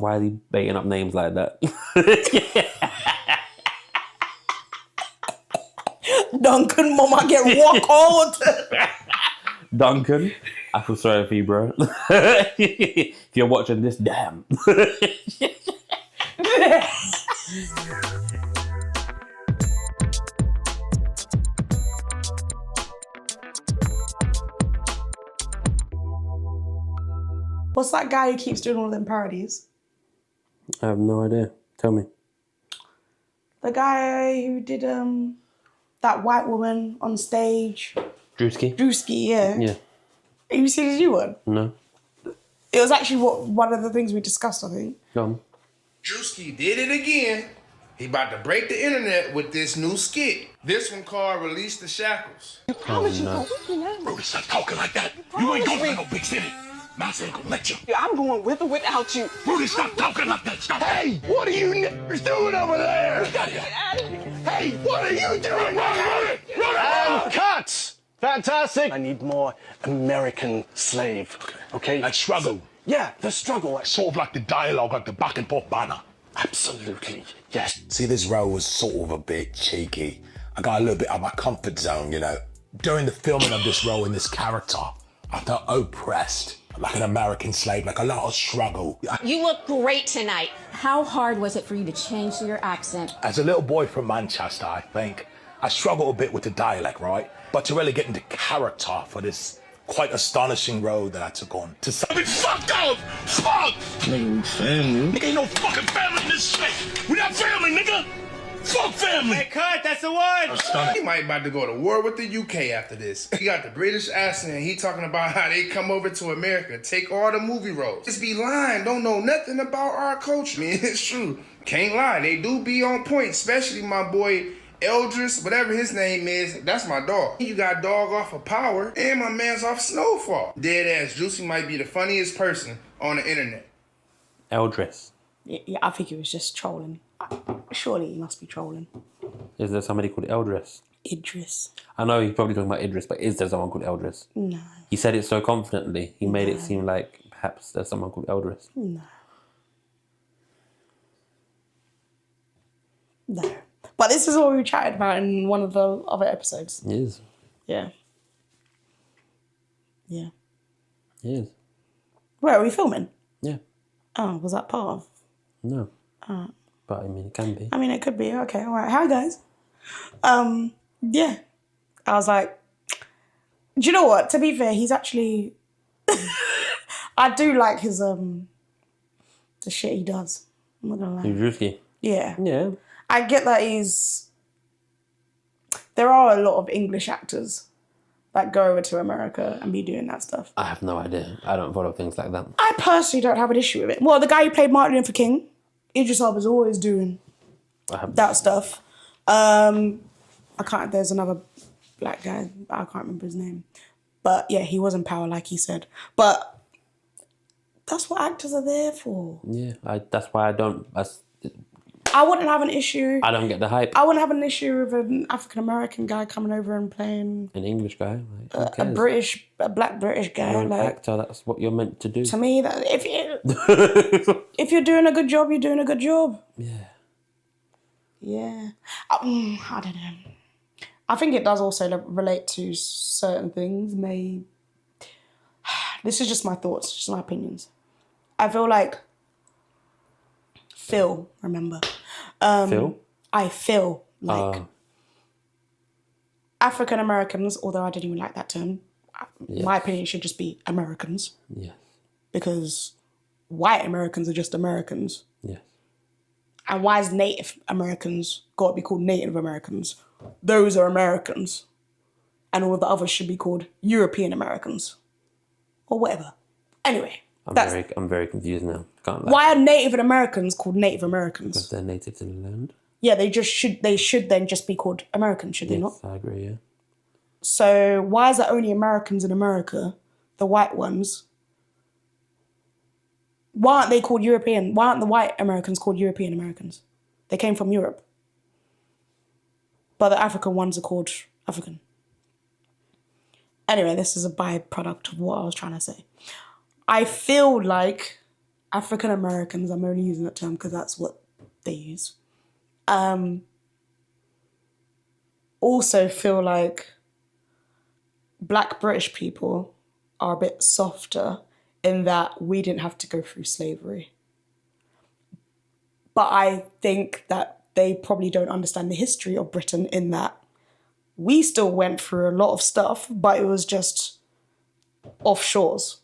Why is he making up names like that? Duncan, mom, I get walk hard. Duncan, I feel sorry for you, bro. If you're watching this, damn. What's that guy who keeps doing all them parodies? I have no idea. Tell me. The guy who did that white woman on stage. Druski? Druski, yeah. Yeah. Have you seen his new one? No. It was actually one of the things we discussed, I think. Go on. Druski did it again. He about to break the internet with this new skit. This one called Release the Shackles. You promise you gonna whip me now? Rudy, stop talking like that. You ain't going to no big city. Mouse ain't gonna let you. Yeah, I'm going with or without you. Rudy, stop talking like that. Stop. Hey, what are you niggers doing over there? Hey, what are you doing? Run! And cuts! Fantastic! I need more American slave, okay? Like struggle. Yeah, the struggle. Sort of like the dialogue at the back and forth banner. Absolutely, yes. See, this role was sort of a bit cheeky. I got a little bit out of my comfort zone, you know. During the filming of this role in this character, I felt oppressed. Like an American slave, like a lot of struggle. You look great tonight. How hard was it for you to change your accent? As a little boy from Manchester, I think, I struggled a bit with the dialect, right? But to really get into character for this quite astonishing role that I took on. I mean, fuck up! Fuck! Nigga, family. Nigga, ain't no fucking family in this state! We not family, nigga! Fuck family! Hey, cut, that's the one! I'm stunning. He might about to go to war with the UK after this. He got the British accent. He talking about how they come over to America, take all the movie roles. Just be lying, don't know nothing about our culture. I mean, it's true. Can't lie, they do be on point, especially my boy Eldris, whatever his name is, that's my dog. You got dog off of Power, and my man's off Snowfall. Dead ass Juicy might be the funniest person on the internet. Eldris. Yeah, I think he was just trolling. Surely he must be trolling. Is there somebody called Eldris? Idris. I know you're probably talking about Idris, but is there someone called Eldris? No. He said it so confidently. He made it seem like perhaps there's someone called Eldris. No. No. But this is what we chatted about in one of the other episodes. It is. Yeah. Yeah. It is. Where are we filming? Yeah. Oh, was that part of? No. But I mean, it can be. I mean, it could be. Okay, all right. Hi, guys. Yeah. I was like, do you know what? To be fair, he's actually... I do like his, the shit he does. I'm not gonna lie. Druski. Yeah. Yeah. I get that he's... There are a lot of English actors that go over to America and be doing that stuff. I have no idea. I don't follow things like that. I personally don't have an issue with it. Well, the guy who played Martin Luther King, Idris Elba's always doing that stuff. There's another black guy, I can't remember his name. But yeah, he was in Power, like he said. But that's what actors are there for. Yeah, that's why I wouldn't have an issue. I don't get the hype. I wouldn't have an issue with an African-American guy coming over and playing... An English guy. Like, who cares? a black British guy. You're an like, actor, that's what you're meant to do. To me, that if you're doing a good job, you're doing a good job. Yeah. Yeah. I don't know. I think it does also relate to certain things. This is just my thoughts, just my opinions. I feel like Phil. I feel like African Americans, although I didn't even like that term, my opinion should just be Americans. Yes. Because white Americans are just Americans. Yes. And why is Native Americans got to be called Native Americans? Those are Americans. And all the others should be called European Americans. Or whatever. Anyway. I'm very confused now. Can't lie. Why are Native Americans called Native Americans? Because they're native to the land. Yeah, they should then just be called Americans, should they not? Yes, I agree, yeah. So why is it only Americans in America, the white ones? Why aren't they called European? Why aren't the white Americans called European Americans? They came from Europe. But the African ones are called African. Anyway, this is a byproduct of what I was trying to say. I feel like African Americans, I'm only using that term because that's what they use, also feel like Black British people are a bit softer in that we didn't have to go through slavery. But I think that they probably don't understand the history of Britain in that we still went through a lot of stuff, but it was just offshores.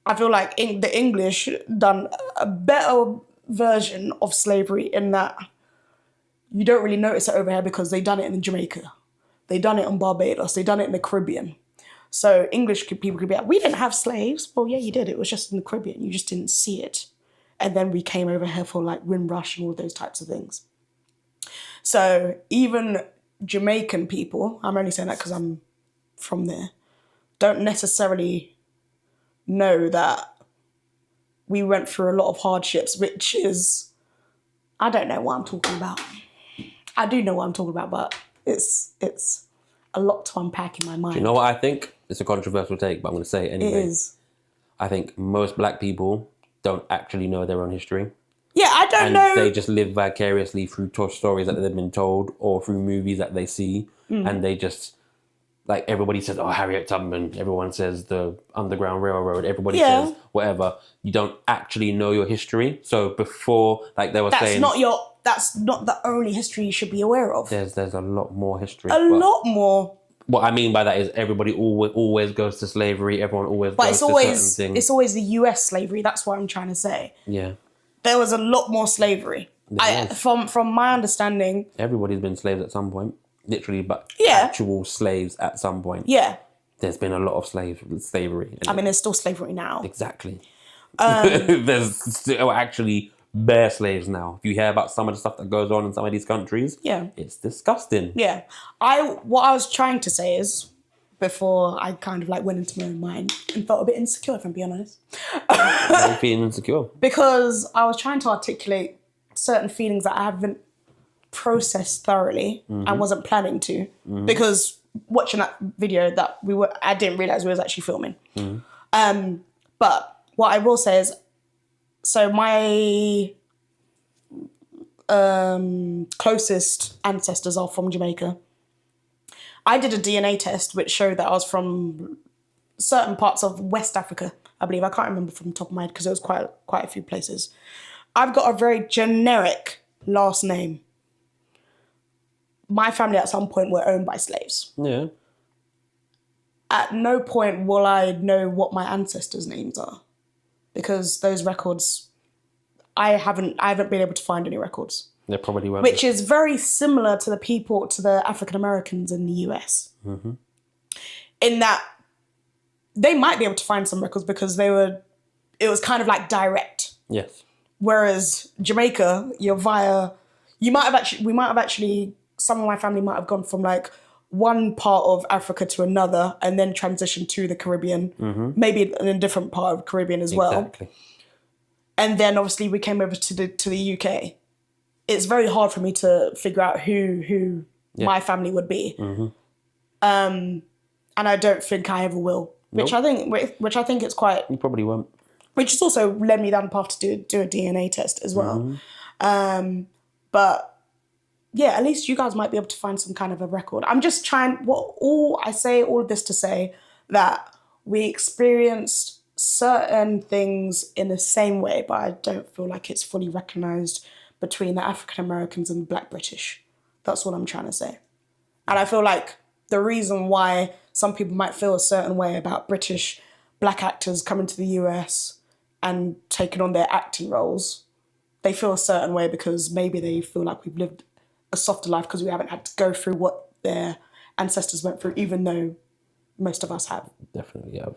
I feel like the English done a better version of slavery in that you don't really notice it over here because they done it in Jamaica. They done it in Barbados. They done it in the Caribbean. So English people could be like, we didn't have slaves. Well, yeah, you did. It was just in the Caribbean. You just didn't see it. And then we came over here for like Windrush and all those types of things. So even Jamaican people, I'm only saying that because I'm from there, don't necessarily know that we went through a lot of hardships, which is, I don't know what I'm talking about. I do know what I'm talking about, but it's a lot to unpack in my mind. Do you know what I think? It's a controversial take, but I'm going to say it anyway. It is. I think most Black people don't actually know their own history. Yeah, I don't know. They just live vicariously through stories that they've been told or through movies that they see. And they just, like, everybody says, oh, Harriet Tubman. Everyone says the Underground Railroad. Everybody says whatever. You don't actually know your history. So before, like they were saying... That's not the only history you should be aware of. There's a lot more history. A lot more. What I mean by that is everybody always goes to slavery. Everyone always goes to certain things. It's always the US slavery. That's what I'm trying to say. Yeah. There was a lot more slavery. From my understanding... Everybody's been slaves at some point. Literally, but actual slaves at some point. Yeah. There's been a lot of slavery. I mean, there's still slavery now. Exactly. There's still actually bare slaves now. If you hear about some of the stuff that goes on in some of these countries, it's disgusting. Yeah. What I was trying to say is, before I kind of like went into my own mind and felt a bit insecure, if I'm being honest. Why are you feeling insecure? Because I was trying to articulate certain feelings that I haven't processed thoroughly and wasn't planning to. Because watching that video that I didn't realise we was actually filming. But what I will say is, so my closest ancestors are from Jamaica. I did a DNA test which showed that I was from certain parts of West Africa, I believe. I can't remember from the top of my head because it was quite a few places. I've got a very generic last name. My family at some point were owned by slaves. Yeah. At no point will I know what my ancestors' names are, because those records, I haven't been able to find any records. There probably won't. Which is very similar to the African Americans in the US. In that they might be able to find some records because it was kind of like direct. Yes. Whereas Jamaica, we might have actually, some of my family might have gone from like one part of Africa to another and then transitioned to the Caribbean, maybe in a different part of the Caribbean as well. Exactly. And then obviously we came over to the UK. It's very hard for me to figure out who my family would be. And I don't think I ever will. Which I think it's quite... You probably won't. Which has also led me down the path to do a DNA test as well. But yeah, at least you guys might be able to find some kind of a record. I'm just trying... all of this to say that we experienced certain things in the same way, but I don't feel like it's fully recognised between the African Americans and the Black British. That's what I'm trying to say. And I feel like the reason why some people might feel a certain way about British Black actors coming to the US and taking on their acting roles, they feel a certain way because maybe they feel like we've lived a softer life because we haven't had to go through what their ancestors went through, even though most of us have. Definitely have.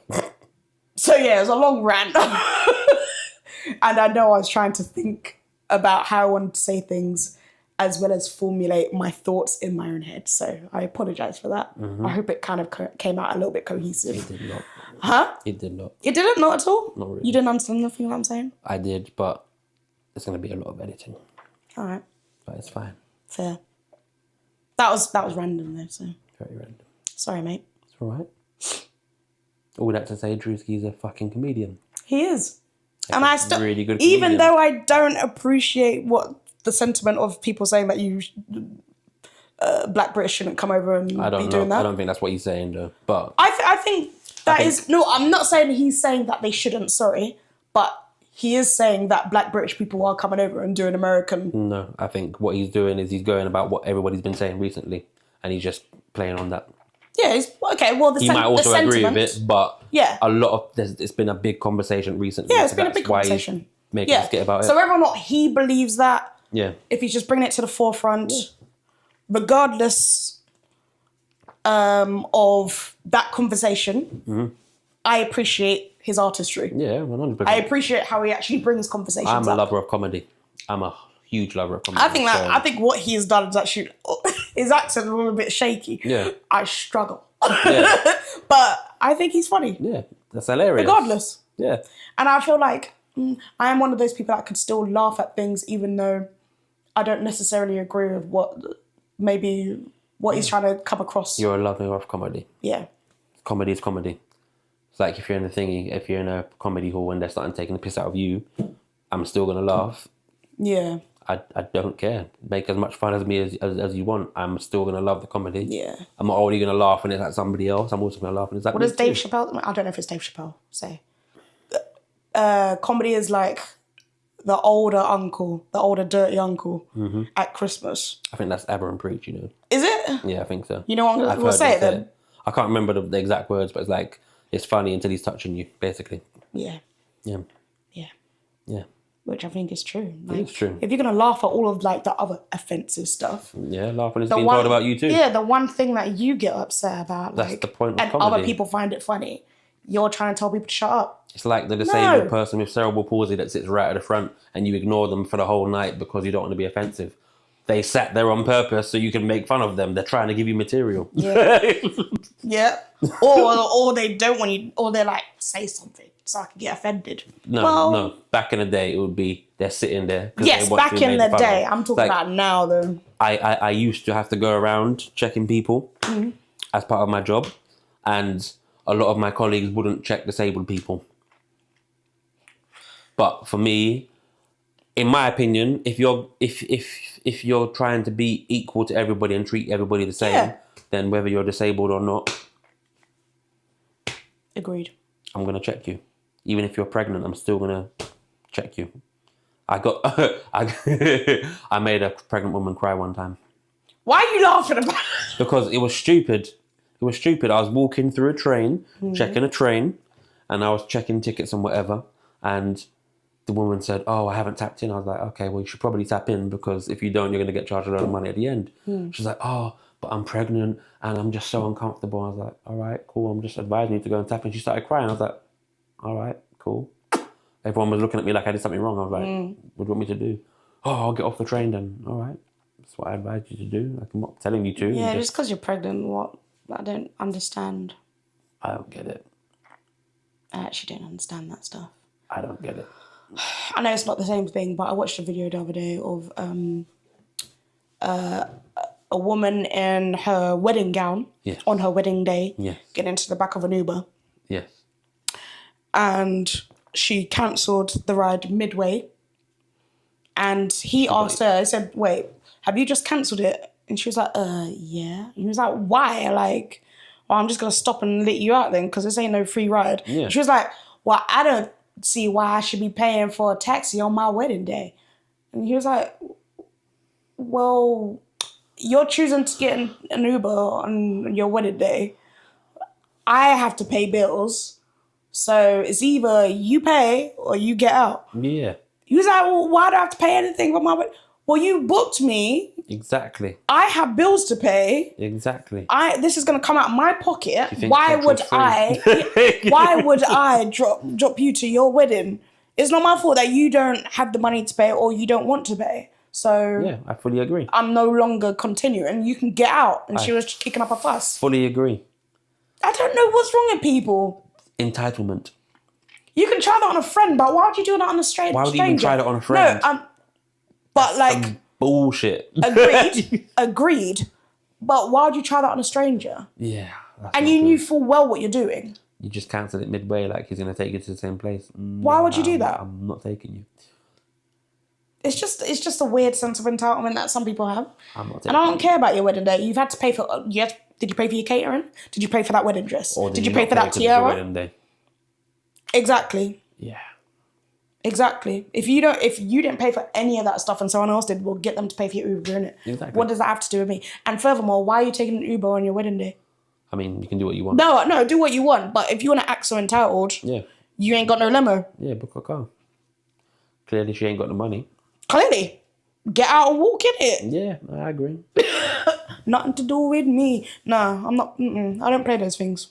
So yeah, it was a long rant. And I know I was trying to think about how I wanted to say things as well as formulate my thoughts in my own head. So I apologise for that. I hope it kind of came out a little bit cohesive. It did not. Huh? It did not. It didn't? Not at all? Not really. You didn't understand nothing what I'm saying? I did, but there's going to be a lot of editing. All right. But it's fine. Fair. That was random though, so. Very random. Sorry, mate. It's all right. All that to say, Druski's a fucking comedian. He is. And I still, really good even comedian. though I don't appreciate what the sentiment of people saying that you black British shouldn't come over and I don't be know. doing that. I don't think that's what he's saying though. But I think that is no. I'm not saying he's saying that they shouldn't. Sorry, but he is saying that black British people are coming over and doing American. no, I think what he's doing is he's going about what everybody's been saying recently, and he's just playing on that. Yeah, it's, okay. Well, He might also agree with it, but yeah, a lot of it's been a big conversation recently. yeah, it's so been a that's big why he's conversation. making us get about it. So whether or not he believes that, yeah, if he's just bringing it to the forefront, regardless of that conversation, I appreciate his artistry. yeah, 100%. I appreciate how he actually brings conversations I'm a up. lover of comedy. I'm a huge lover of comedy. I think what he's done is actually his accent is a little bit shaky. Yeah. I struggle. Yeah. But I think he's funny. Yeah, that's hilarious. Regardless. Yeah. And I feel like I am one of those people that could still laugh at things even though I don't necessarily agree with what he's trying to come across. You're a lover of comedy. Yeah. Comedy is comedy. It's like if you're in a comedy hall and they're starting taking the piss out of you, I'm still gonna laugh. Yeah. I don't care. Make as much fun as me as you want. I'm still gonna love the comedy. Yeah. I'm not only gonna laugh when it's at somebody else. I'm also gonna laugh when it's at What me does Dave too. Chappelle? I don't know if it's Dave Chappelle say. Comedy is like the older dirty uncle at Christmas. I think that's Aberrant Preach. You know. Is it? Yeah, I think so. You know what? I've We'll heard say them it then. I can't remember the exact words, but it's like it's funny until he's touching you, basically. Yeah. Yeah. Yeah. Yeah. Which I think is true. Like, It's true. If you're gonna laugh at all of like the other offensive stuff, Yeah, laugh when it's being told about you too. Yeah, the one thing that you get upset about, That's like, the point of and comedy. other people find it funny, you're trying to tell people to shut up. It's like the disabled No. person with cerebral palsy that sits right at the front and you ignore them for the whole night because you don't want to be offensive. They sat there on purpose so you can make fun of them. They're trying to give you material. Yeah. Yeah. Or they don't want you, or they're like, say something so I can get offended. No. Back in the day, it would be they're sitting there. 'cause Yes, they watch back being in made the fun day. of. I'm talking Like, about now though. I used to have to go around checking people as part of my job, and a lot of my colleagues wouldn't check disabled people. But for me, in my opinion, if you're trying to be equal to everybody and treat everybody the same, then whether you're disabled or not, Agreed. I'm gonna check you. Even if you're pregnant, I'm still gonna check you. I made a pregnant woman cry one time. Why are you laughing about it? Because it was stupid. It was stupid. I was walking through a train, checking a train, and I was checking tickets and whatever. And the woman said, "Oh, I haven't tapped in." I was like, "Okay, well, you should probably tap in because if you don't, you're going to get charged a lot of money at the end." She's like, "Oh, but I'm pregnant and I'm just so uncomfortable." I was like, "All right, cool. I'm just advising you to go and tap in." She started crying. I was like, "All right, cool." Everyone was looking at me like I did something wrong. I was like, "What do you want me to do?" "Oh, I'll get off the train then." "All right. That's what I advised you to do. Like, I'm not telling you to." Yeah, just because you're pregnant, what? I don't understand. I don't get it. I actually don't understand that stuff. I don't get it. I know it's not the same thing, but I watched a video the other day of a woman in her wedding gown on her wedding day getting into the back of an Uber. Yes. And she cancelled the ride midway. And he asked her, he said, "Wait, have you just cancelled it?" And she was like, yeah. And he was like, "Why?" Like, "Well, I'm just going to stop and let you out then because this ain't no free ride." Yeah. She was like, "Well, I don't see why I should be paying for a taxi on my wedding day." And he was like, "Well, you're choosing to get an Uber on your wedding day. I have to pay bills. So it's either you pay or you get out." Yeah. He was like, "Well, why do I have to pay anything for my wedding?" "Well, you booked me. Exactly. I have bills to pay. Exactly. This is going to come out of my pocket. think Why petrol's would free? why would I drop you to your wedding? It's not my fault that you don't have the money to pay or you don't want to pay. So Yeah, I fully agree. I'm no longer continuing. You can get out." And she was kicking up a fuss. Fully agree. I don't know what's wrong with people. Entitlement. You can try that on a friend, but why would you do that on a stranger? Why would you even try that on a friend? No, but like, Bullshit. agreed. But why would you try that on a stranger? Yeah. And you knew full well what you're doing. You just cancel it midway, like he's gonna take you to the same place. Why would you do that? I'm not taking you. It's just a weird sense of entitlement that some people have. I'm not taking And I don't care about your wedding day. You've had to pay for. Did you pay for your catering? Did you pay for that wedding dress? Or Did you pay not for that 'cause it's your tiara? wedding day? Exactly. Yeah. Exactly. If you didn't pay for any of that stuff and someone else did, we'll get them to pay for your Uber, innit? Exactly. What does that have to do with me? And furthermore, why are you taking an Uber on your wedding day? I mean, you can do what you want. No, do what you want. But if you want to act so entitled, Yeah. you ain't got no limo. Yeah, book a car. Clearly, she ain't got the money. Clearly. Get out and walk in it. Yeah, I agree. Nothing to do with me. No, I'm not. I don't play those things.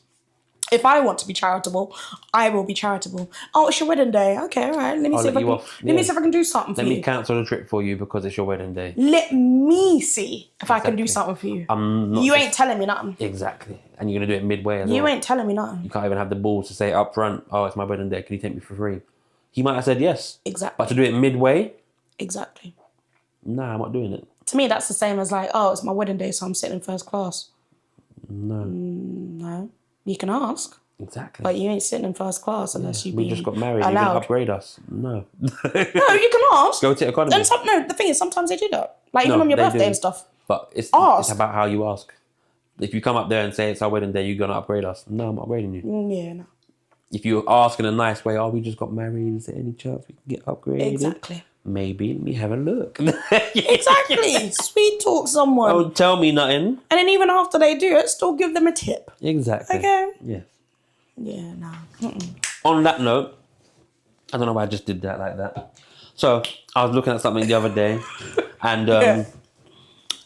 If I want to be charitable, I will be charitable. Oh, it's your wedding day. Okay, all right. Let me see if I can. Let me see if I can do something for Let you. me cancel the trip for you because it's your wedding day. Let me see if I can do something for you. I'm not. You ain't telling me nothing. Exactly, and you're gonna do it midway as well. You ain't telling me nothing. You can't even have the balls to say up front, "Oh, it's my wedding day. Can you take me for free?" He might have said yes. Exactly. But to do it midway, Exactly. nah, I'm not doing it. To me, that's the same as like, oh, it's my wedding day, so I'm sitting in first class. No. No. You can ask. Exactly. But you ain't sitting in first class unless you We just got married. You're allowed. gonna upgrade us? No. No, you can ask. Go to economy. No, the thing is, sometimes they do that. Like even No, on your they birthday do. and stuff. But it's Ask. about how you ask. If you come up there and say it's our wedding day, you're gonna upgrade us. No, I'm not upgrading you. Yeah, no. If you ask in a nice way, oh, we just got married. Is there any chance we can get upgraded? Exactly. Maybe. Let me have a look. Exactly. Sweet talk someone. Don't tell me nothing. And then even after they do it, still give them a tip. Exactly. Okay. Yes. Yeah, no. On that note, I don't know why I just did that like that. So I was looking at something the other day, and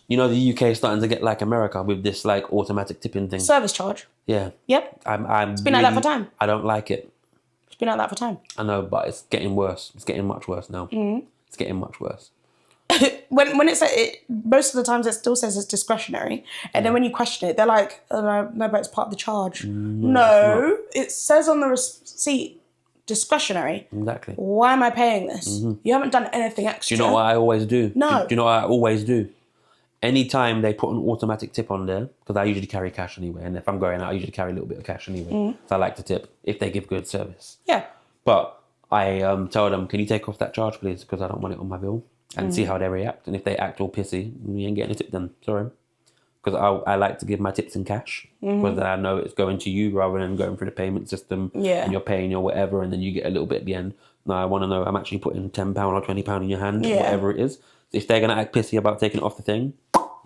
you know the UK is starting to get like America with this like automatic tipping thing. Service charge. Yeah. Yep. It's been like that for time. I don't like it. It's been like that for time. I know, but it's getting worse. It's getting much worse now. Mm-hmm. It's getting much worse. When it's most of the times it still says it's discretionary, and then when you question it, they're like, oh, no, but it's part of the charge. No, it says on the receipt discretionary. Exactly. Why am I paying this? You haven't done anything extra. Do you know what I always do? No. Do you know what I always do? Anytime they put an automatic tip on there, because I usually carry cash anyway, and if I'm going out, I usually carry a little bit of cash anyway. So I like to tip if they give good service. Yeah. But I tell them, can you take off that charge, please? Because I don't want it on my bill. And see how they react. And if they act all pissy, we ain't getting a tip then. Sorry. Because I like to give my tips in cash. Because then I know it's going to you rather than going through the payment system. Yeah. And you're paying your whatever and then you get a little bit at the end. No, I want to know I'm actually putting £10 or £20 in your hand, whatever it is. If they're going to act pissy about taking it off the thing,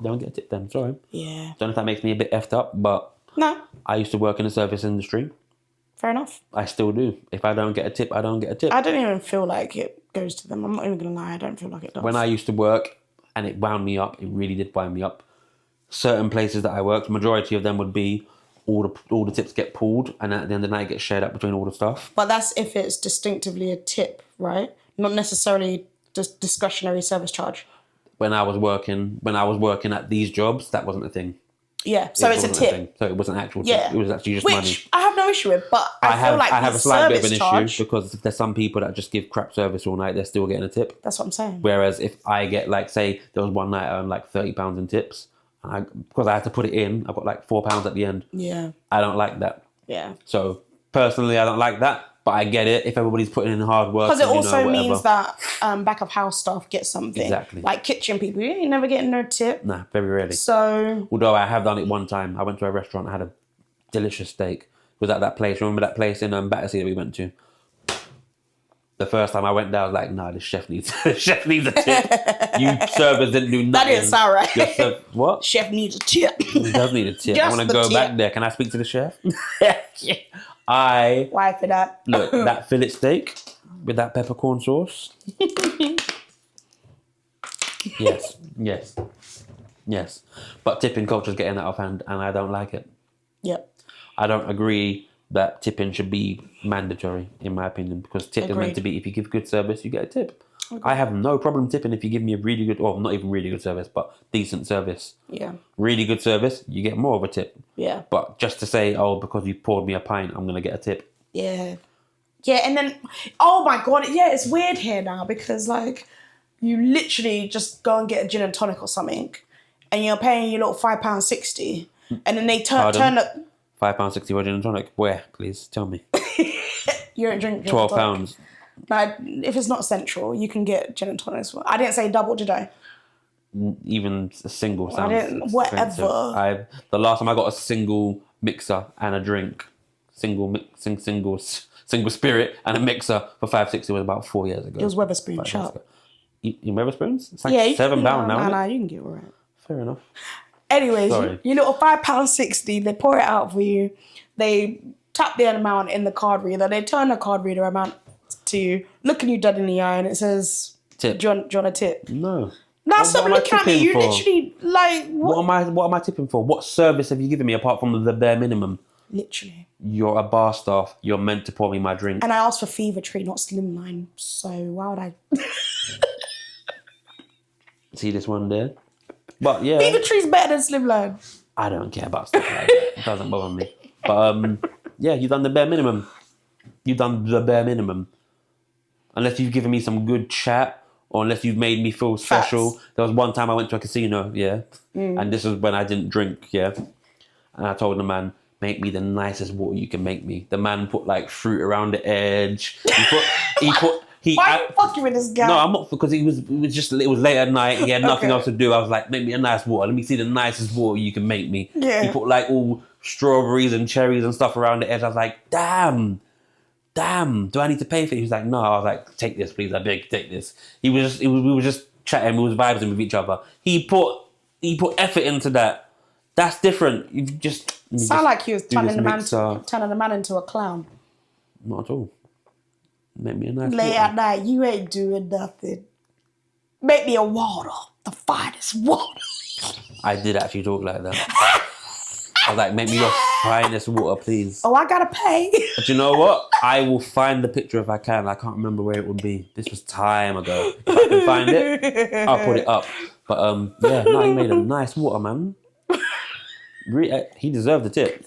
don't get a tip then. Sorry. Yeah. Don't know if that makes me a bit effed up, but No. I used to work in the service industry. Fair enough. I still do. If I don't get a tip, I don't get a tip. I don't even feel like it goes to them. I'm not even gonna lie. I don't feel like it does. When I used to work, and it wound me up, it really did wind me up. Certain places that I worked, majority of them would be all the tips get pulled, and at the end of the night, it gets shared up between all the stuff. But that's if it's distinctively a tip, right? Not necessarily just discretionary service charge. When I was working at these jobs, that wasn't a thing. Yeah, so it's a wasn't tip. thing. So it wasn't actual tip. Yeah. It was actually just Which money. I have no issue with, but I feel like I have the a slight bit of service an charge, issue because there's some people that just give crap service all night, they're still getting a tip. That's what I'm saying. Whereas if I get like, say, there was one night I earned like £30 in tips, and because I had to put it in, I got like £4 at the end. Yeah. I don't like that. Yeah. So personally, I don't like that, but I get it if everybody's putting in hard work. Because it and, also whatever. means that back of house staff get something. Exactly. Like kitchen people, you ain't never getting no tip. Nah, very rarely. So Although I have done it one time. I went to a restaurant, I had a delicious steak. It was at that place. Remember that place in Battersea that we went to? The first time I went there, I was like, nah, the chef needs a tip. You servers didn't do nothing. that didn't sound right. What? Chef needs a tip. He does need a tip. I Just want the to go tip. back there. Can I speak to the chef? Why for that? Look, that fillet steak with that peppercorn sauce. Yes. But tipping culture's getting out of hand and I don't like it. Yep. I don't agree that tipping should be mandatory, in my opinion, because tip is meant to be, if you give good service, you get a tip. I have no problem tipping if you give me a really good, or not even really good service, but decent service. Yeah. Really good service, you get more of a tip. Yeah. But just to say, oh, because you poured me a pint, I'm going to get a tip. Yeah. Yeah, and then, oh my God, yeah, it's weird here now because, like, you literally just go and get a gin and tonic or something and you're paying your little £5.60 and then they turn up... £5.60 for a gin and tonic. Where, please? Tell me. You don't drink gin and £12. tonic. Like, if it's not central, you can get gin and tonic as well. I didn't say double, did I? Even a single I sounds didn't- expensive. whatever. The last time I got a single mixer and a drink, single spirit and a mixer for £5.60 was about 4 years ago. It was Weatherspoon, 5 years shut ago. up. You Weatherspoons? It's like Yeah, you £7 can, now. Isn't Nah, it? you can get all right. Fair enough. Anyways, Sorry. you little £5.60, they pour it out for you. They tap the amount in the card reader. They turn the card reader amount to you, looking you dead in the eye, and it says, Tip. Do you want a tip? No. Now What stop am I looking at me. tipping You for? literally, like, What am I tipping for? What service have you given me apart from the bare minimum? Literally. You're a bar staff. You're meant to pour me my drink. And I asked for Fever Tree, not Slimline. So why would I? See this one there? But yeah. Fever Tree's better than Slimline. I don't care about stuff like that. It doesn't bother me. But yeah, you've done the bare minimum. You've done the bare minimum. Unless you've given me some good chat, or unless you've made me feel special. Facts. There was one time I went to a casino, yeah, and this was when I didn't drink, yeah, and I told the man, make me the nicest water you can make me. The man put like fruit around the edge. Why are you fucking with this guy? No, I'm not, because it was late at night. He had nothing Okay. else to do. I was like, make me a nice water. Let me see the nicest water you can make me. Yeah. He put like all strawberries and cherries and stuff around the edge. I was like, damn, do I need to pay for it? He was like, no. I was like, take this, please. I beg you, take this. We were just chatting. We was vibing with each other. He put effort into that. That's different. You just Sound like he was do turning this the man into a clown. Not at all. Make me a nice Late water. at night, you ain't doing nothing. Make me a water, the finest water. I did actually talk like that. I was like, make me your finest water, please. Oh, I gotta pay. But you know what? I will find the picture if I can. I can't remember where it would be. This was time ago. If I can find it, I'll put it up. But yeah, no, he made a nice water, man. He deserved the tip.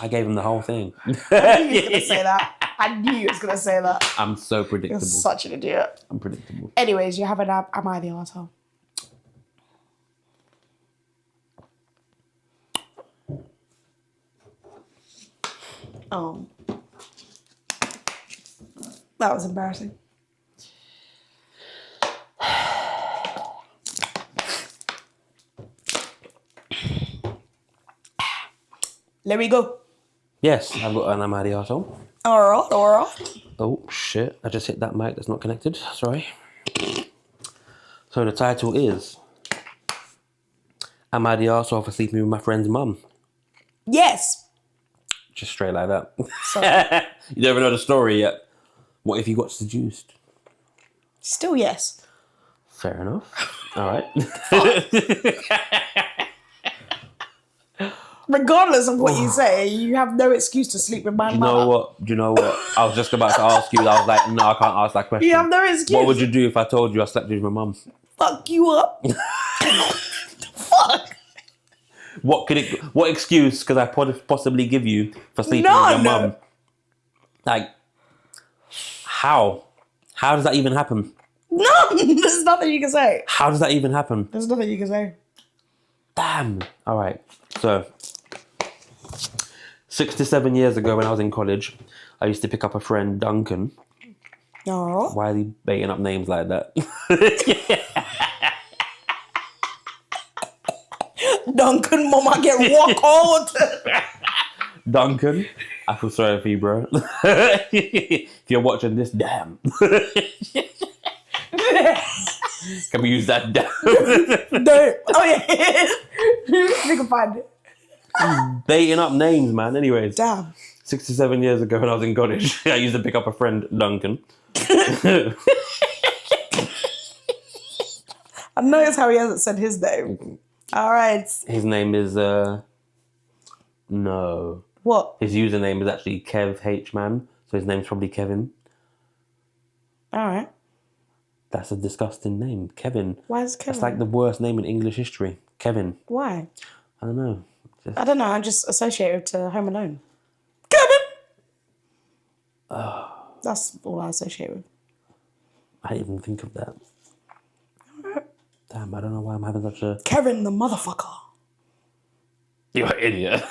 I gave him the whole thing. I knew you were gonna say that. I knew you was gonna say that. I'm so predictable. You're such an idiot. I'm predictable. Anyways, you have an Am I the Arsehole? Oh. That was embarrassing. Let me go. Yes, I've got an Am I the Arsehole? Alright. Oh, shit. I just hit that mic that's not connected. Sorry. So the title is Am I the Arsehole for sleeping with my friend's mum? Yes. Just straight like that. So, You don't even know the story yet. What if you got seduced? still yes. Fair enough. All right. Regardless of what you say, you have no excuse to sleep with my Do you mother. know what? I was just about to ask you. I was like, no, I can't ask that question. You have no excuse. What would you do if I told you I slept with my mum? Fuck you up. Fuck. What excuse could I possibly give you for sleeping with your mum? Like, how? How does that even happen? No, there's nothing you can say. How does that even happen? There's nothing you can say. Damn. All right. So, 6 to 7 years ago when I was in college, I used to pick up a friend, Duncan. Alright. Why are you baiting up names like that? Duncan, mama get walk out. Duncan, I feel sorry for you, bro. If you're watching this, damn. Can we use that damn? Oh yeah. We can find it. Baiting up names, man. Anyways, Damn. 6 to 7 years ago when I was in college, I used to pick up a friend, Duncan. I noticed how he hasn't said his name. Alright. His name is, no. What? His username is actually Kev H Man, so his name's probably Kevin. Alright. That's a disgusting name, Kevin. Why is Kevin? That's like the worst name in English history, Kevin. Why? I don't know. I don't know. I just associate it to Home Alone. Kevin. That's all I associate with. I didn't even think of that. Damn, I don't know why I'm having such a... Kevin the motherfucker. You're an idiot.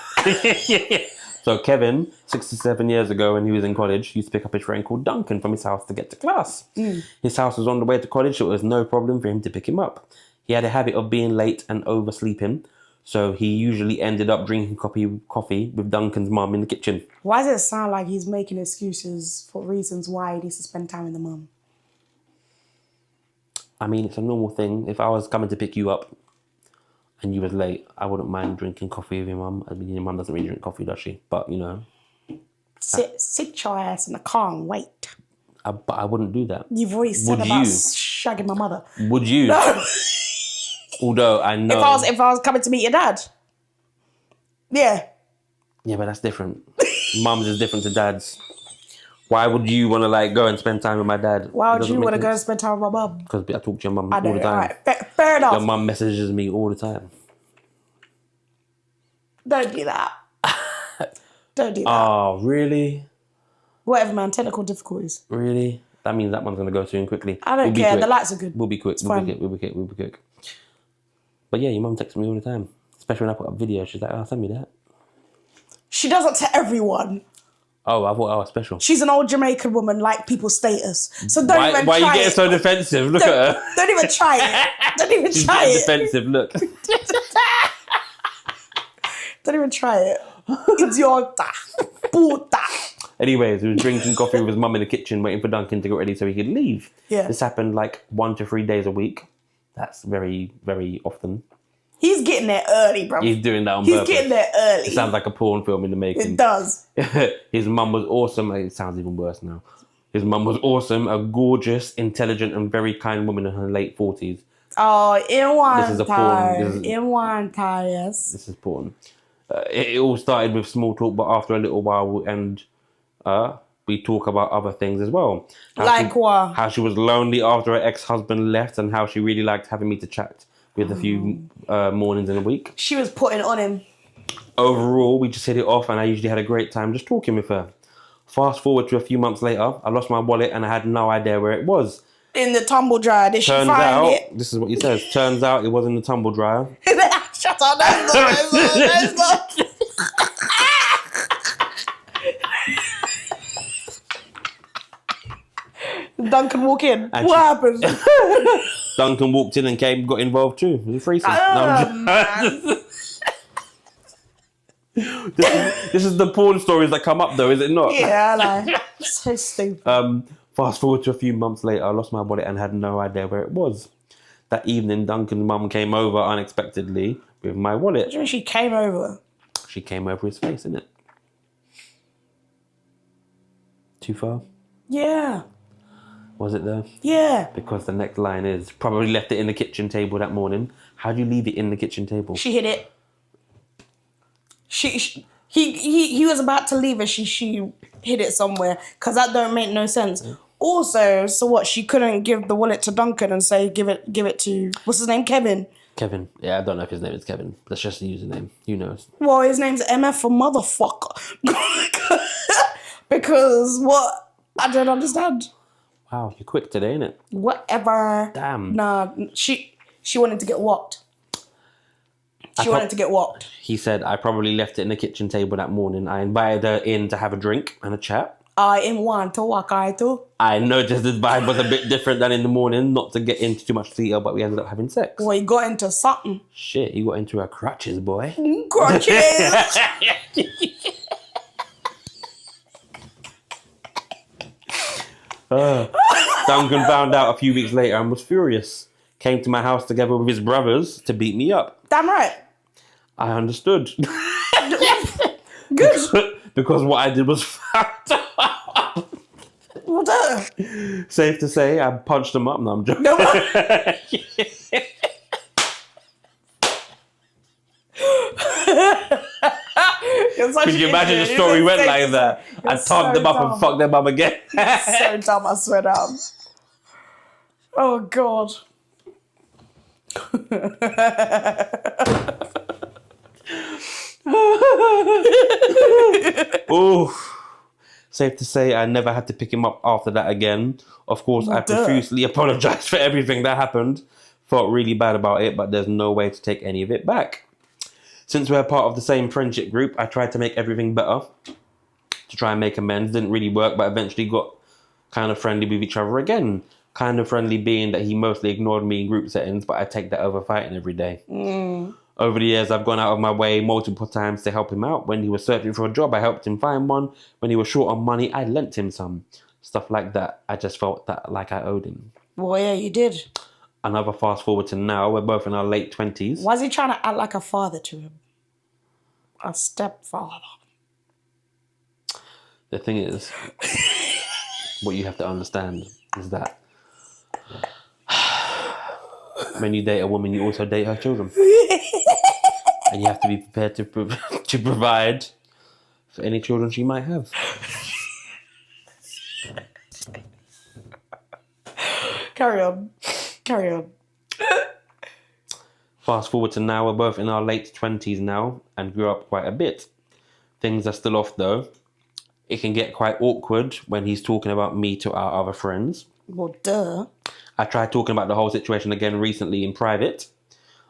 So Kevin, 67 years ago when he was in college, used to pick up his friend called Duncan from his house to get to class. His house was on the way to college, so it was no problem for him to pick him up. He had a habit of being late and oversleeping, so he usually ended up drinking coffee with Duncan's mum in the kitchen. Why does it sound like he's making excuses for reasons why he needs to spend time with the mum? I mean, it's a normal thing. If I was coming to pick you up and you was late, I wouldn't mind drinking coffee with your mum. I mean, your mum doesn't really drink coffee, does she? But, you know. Sit your ass in the car and wait. But I wouldn't do that. You've already said about shagging my mother. Would you? No. Although I know. If I was coming to meet your dad. Yeah. Yeah, but that's different. Mums is different to dads. Why would you want to like go and spend time with my dad? Why would you want to go and spend time with my mum? Because I talk to your mum all the time. Right. Fair enough. Your mum messages me all the time. Don't do that. Don't do that. Oh, really? Whatever, man. Technical difficulties. Really? That means that one's going to go soon quickly. I don't care. The lights are good. We'll be quick. We'll be quick. But yeah, your mum texts me all the time. Especially when I put up videos. She's like, oh, send me that. She does it to everyone. Oh, I thought I was special. She's an old Jamaican woman, like people's status. So don't even try it. Why are you getting so defensive? Look at her. Don't even try it. Don't even She's try getting it. defensive, look. Don't even try it. Idiota. Puta. Anyways, he was drinking coffee with his mum in the kitchen, waiting for Duncan to get ready so he could leave. Yeah. This happened like 1 to 3 days a week. That's very, very often. He's getting there early, bro. He's doing that on purpose. He's getting there early. It sounds like a porn film in the making. It does. His mum was awesome. It sounds even worse now. His mum was awesome, a gorgeous, intelligent, and very kind woman in her late 40s. Oh, in one This is a time. porn. In one time, yes. This is porn. It all started with small talk, but after a little while, we talk about other things as well. What? How she was lonely after her ex-husband left, and how she really liked having me to chat with a few mornings in a week. She was putting on him. Overall, we just hit it off, and I usually had a great time just talking with her. Fast forward to a few months later, I lost my wallet and I had no idea where it was. In the tumble dryer. Did she find it? This is what he says. Turns out it was in the tumble dryer. Shut up. That's not. Duncan walk in. What happened? Duncan walked in and got involved too. It was a threesome. This is the porn stories that come up though, is it not? Yeah, I know. So stupid. Fast forward to a few months later, I lost my wallet and had no idea where it was. That evening, Duncan's mum came over unexpectedly with my wallet. What do you mean she came over? She came over his face, innit? Too far? Yeah. Was it though? Yeah. Because the next line is, probably left it in the kitchen table that morning. How'd you leave it in the kitchen table? She hid it. He was about to leave it. She hid it somewhere because that don't make no sense. Also, so what? She couldn't give the wallet to Duncan and say give it to what's his name, Kevin. Kevin. Yeah, I don't know if his name is Kevin. That's just a username. Who knows? Well, his name's MF for motherfucker. Because what? I don't understand. Wow, you're quick today, innit? Whatever. Damn. Nah, she wanted to get walked. She wanted to get walked. He said, I probably left it in the kitchen table that morning. I invited her in to have a drink and a chat. I didn't want to walk, I too. I noticed his vibe was a bit different than in the morning, not to get into too much detail, but we ended up having sex. Well, he got into something. Shit, he got into her crutches, boy. Crutches! Duncan found out a few weeks later and was furious. Came to my house together with his brothers to beat me up. Damn right. I understood. Good. Because what I did was fucked up. Well done. Safe to say, I punched him up. No, I'm joking. No. Could you imagine the story went like that? I tugged them up and fucked them up again. So dumb, I swear down. Oh, God. Ooh. Safe to say, I never had to pick him up after that again. Of course, I profusely apologized for everything that happened. Felt really bad about it, but there's no way to take any of it back. Since we're part of the same friendship group, I tried to make everything better. To try and make amends. Didn't really work, but eventually got kind of friendly with each other again. Kind of friendly being that he mostly ignored me in group settings, but I take that over fighting every day. Over the years, I've gone out of my way multiple times to help him out. When he was searching for a job, I helped him find one. When he was short on money, I lent him some. Stuff like that. I just felt that like I owed him. Well, yeah, you did. Another fast forward to now. We're both in our late 20s. Why is he trying to act like a father to him? A stepfather. The thing is, what you have to understand is that when you date a woman, you also date her children. And you have to be prepared to provide for any children she might have. Carry on. Fast forward to now, we're both in our late 20s now and grew up quite a bit. Things are still off though. It can get quite awkward when he's talking about me to our other friends. Well, duh. I tried talking about the whole situation again recently in private.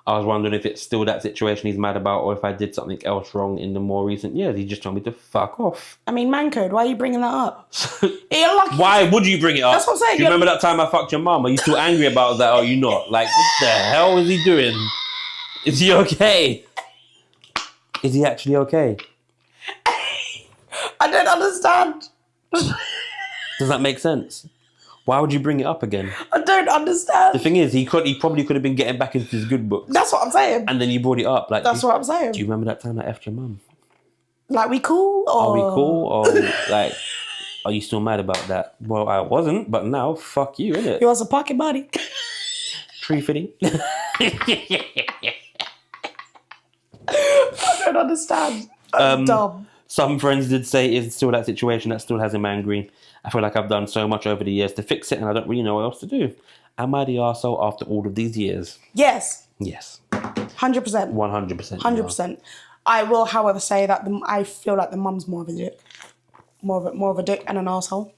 I was wondering if it's still that situation he's mad about or if I did something else wrong in the more recent years. He just told me to fuck off. I mean, man code, why are you bringing that up? You're lucky. Why would you bring it up? That's what I'm saying. Do you remember that time I fucked your mum? Are you still angry about that or are you not? Like, what the hell is he doing? Is he okay? Is he actually okay? I don't understand. Does that make sense? Why would you bring it up again? I don't understand. The thing is, he probably could have been getting back into his good books. That's what I'm saying. And then you brought it up. Like, That's what I'm saying. Do you remember that time I effed your mum? Like, we cool? Or... Are we cool? Or, like, are you still mad about that? Well, I wasn't, but now, fuck you, innit? You want some pocket money? Tree fitting. I don't understand. I'm dumb. Some friends did say it's still that situation that still has him angry. I feel like I've done so much over the years to fix it and I don't really know what else to do. Am I the arsehole after all of these years? Yes. Yes. 100%. 100%. 100%. I will, however, say that I feel like the mum's more of a dick. More of a dick and an arsehole.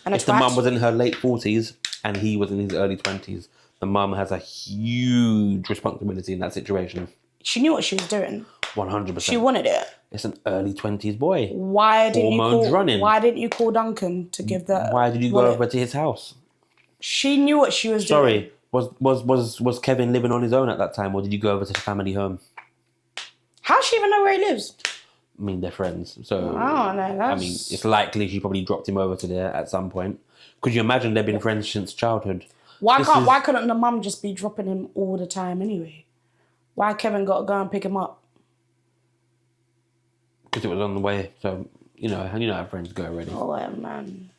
And if the mum was in her late 40s and he was in his early 20s, the mum has a huge responsibility in that situation. She knew what she was doing. 100%. She wanted it. It's an early 20s boy. Why didn't you call Duncan to give that? Why did you go over to his house? She knew what she was doing. Sorry, was Kevin living on his own at that time or did you go over to the family home? How does she even know where he lives? I mean, they're friends. So, oh, no, that's... I mean, it's likely she probably dropped him over to there at some point. Could you imagine they've been friends since childhood? Why couldn't the mum just be dropping him all the time anyway? Why Kevin got to go and pick him up? Because it was on the way. So, you know how friends go already. Oh, yeah, man.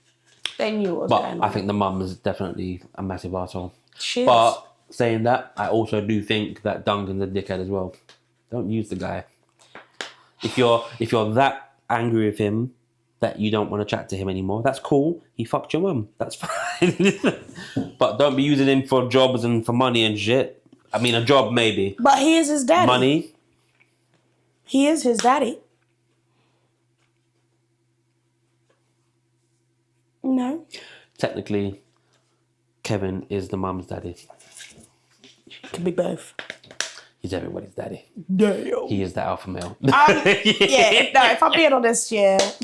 They knew what was but going on. I think the mum is definitely a massive arsehole. She is. But saying that, I also do think that Duncan's a dickhead as well. Don't use the guy. If you're that angry with him that you don't want to chat to him anymore, that's cool. He fucked your mum. That's fine. But don't be using him for jobs and for money and shit. I mean, a job maybe. But he is his daddy. Money. He is his daddy. No. Technically, Kevin is the mum's daddy. Could be both. He's everybody's daddy. Damn. He is the alpha male. If I'm being honest,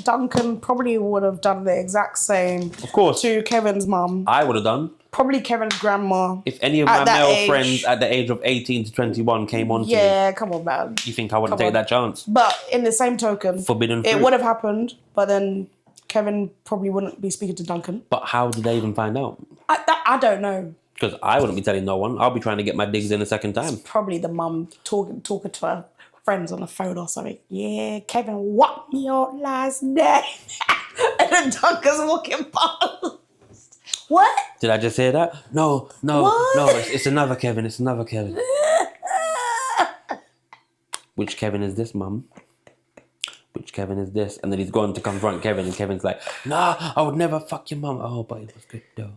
Duncan probably would have done the exact same. Of course. To Kevin's mum. I would have done. Probably Kevin's grandma. If any of my male friends at the age of 18 to 21 came on to me, come on, man. You think I wouldn't take that chance? But in the same token, forbidden fruit. It would have happened, but then Kevin probably wouldn't be speaking to Duncan. But how did they even find out? I don't know. Because I wouldn't be telling no one. I'll be trying to get my digs in a second time. Probably the mum talking to her friends on the phone or something. Yeah, Kevin whopped me out last night. And then Duncan's walking past. What? Did I just hear that? No. It's another Kevin. It's another Kevin. Which Kevin is this, mum? Which Kevin is this? And then he's gone to confront Kevin, and Kevin's like, "Nah, I would never fuck your mum." Oh, but it was good though.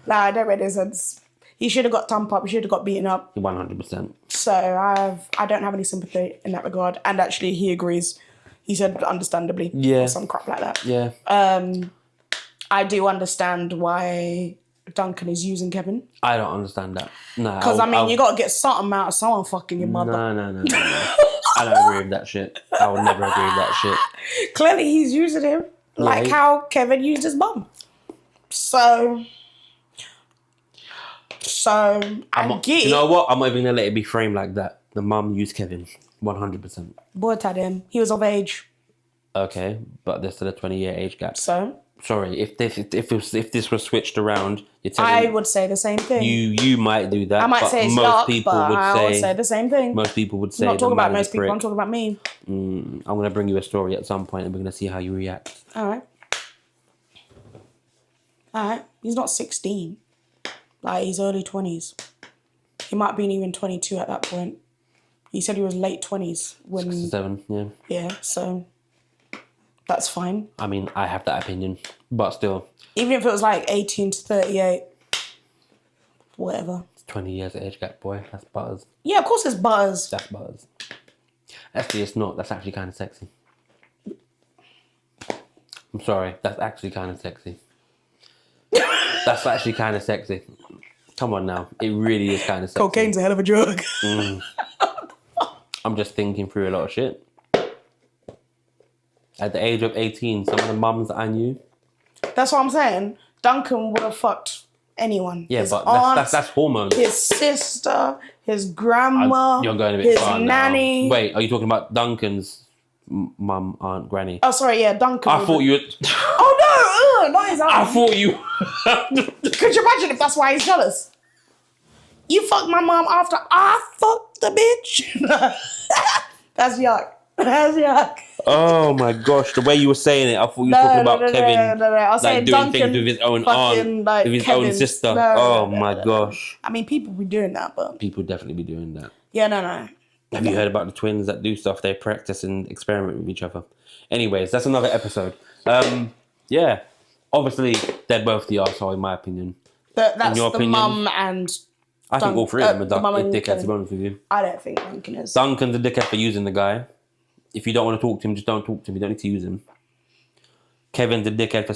Nah, that made no sense. He should have got thumped up. He should have got beaten up. 100%. So I don't have any sympathy in that regard. And actually, he agrees. He said, understandably, yeah, or some crap like that. Yeah. I do understand why Duncan is using Kevin. I don't understand that. No. Because, you got to get something out of someone fucking your mother. No. I don't agree with that shit. I would never agree with that shit. Clearly, he's using him like how Kevin used his mum. So I get it. You know what? I'm not even going to let it be framed like that. The mum used Kevin. 100%. Boy had him. He was of age. Okay, but there's still a 20-year age gap. So? Sorry, if this was switched around, you're telling I would say the same thing. You might do that. I might but say it's most yuck, people but would I would say say the same thing. Most people would say I'm not talking about most a people, prick. I'm talking about me. I'm going to bring you a story at some point and we're going to see how you react. Alright. He's not 16. Like, he's early 20s. He might have been even 22 at that point. He said he was late 20s when... 67, yeah. Yeah, so... That's fine. I mean, I have that opinion, but still. Even if it was like 18 to 38. Whatever. It's 20 years age gap, boy. That's buzz. Yeah, of course it's buzz. That's buzz. Actually, it's not. That's actually kind of sexy. I'm sorry. That's actually kind of sexy. That's actually kind of sexy. Come on now. It really is kind of sexy. Cocaine's a hell of a drug. I'm just thinking through a lot of shit. At the age of 18, some of the mums that I knew. That's what I'm saying. Duncan would have fucked anyone. Yeah, his but aunt, that's hormones. His sister, his grandma, You're going a bit his far now. nanny. Wait, are you talking about Duncan's mum, aunt, granny? Oh, sorry, yeah, Duncan. I thought you were... Oh, no, not his aunt. I thought you... Could you imagine if that's why he's jealous? You fucked my mom after I fucked the bitch? That's yuck. That's yuck. Oh my gosh, the way you were saying it, I thought you were talking about Kevin No. I was saying like doing Duncan things with his own aunt, like with his Kevin's. own sister. No, my gosh. I mean, people be doing that, but... People definitely be doing that. Yeah, no. Have you heard about the twins that do stuff? They practice and experiment with each other. Anyways, that's another episode. Yeah. Obviously, they're both the arsehole in my opinion. That's in your the opinion? mum and... I think all three of them the mum are and dickheads, to Kevin. be honest with you. I don't think Duncan is. Duncan's a dickhead for using the guy. If you don't want to talk to him, just don't talk to him. You don't need to use him. Kevin's a dickhead for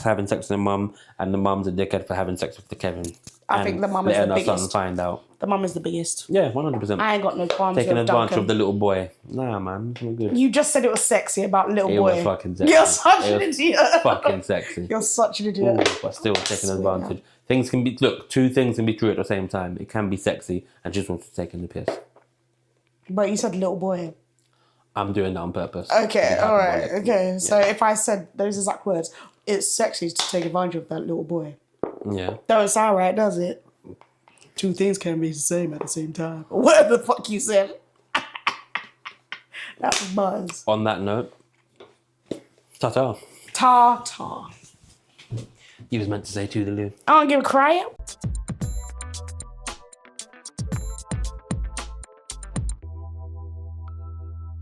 having sex with the mum, and the mum's a dickhead for having sex with the Kevin. I think the mum is the letting our son biggest. find out. The mum is the biggest. Yeah, 100%. I ain't got no qualms Taking with advantage Duncan. of the little boy. Nah, man, we're good. You just said it was sexy about little It boy. was fucking sexy. You're such It an was idiot. fucking sexy. You're such an idiot. Ooh, but still taking advantage. Things can be... Look, two things can be true at the same time. It can be sexy and just wants to take in the piss. But you said little boy. I'm doing that on purpose. Okay, alright, okay. So if I said those exact words, it's sexy to take advantage of that little boy. Yeah. Don't sound right, does it? Two things can be the same at the same time. Or whatever the fuck you said. That was buzz. On that note, ta-ta. Ta-ta. You was meant to say toodaloo. I don't give a crap.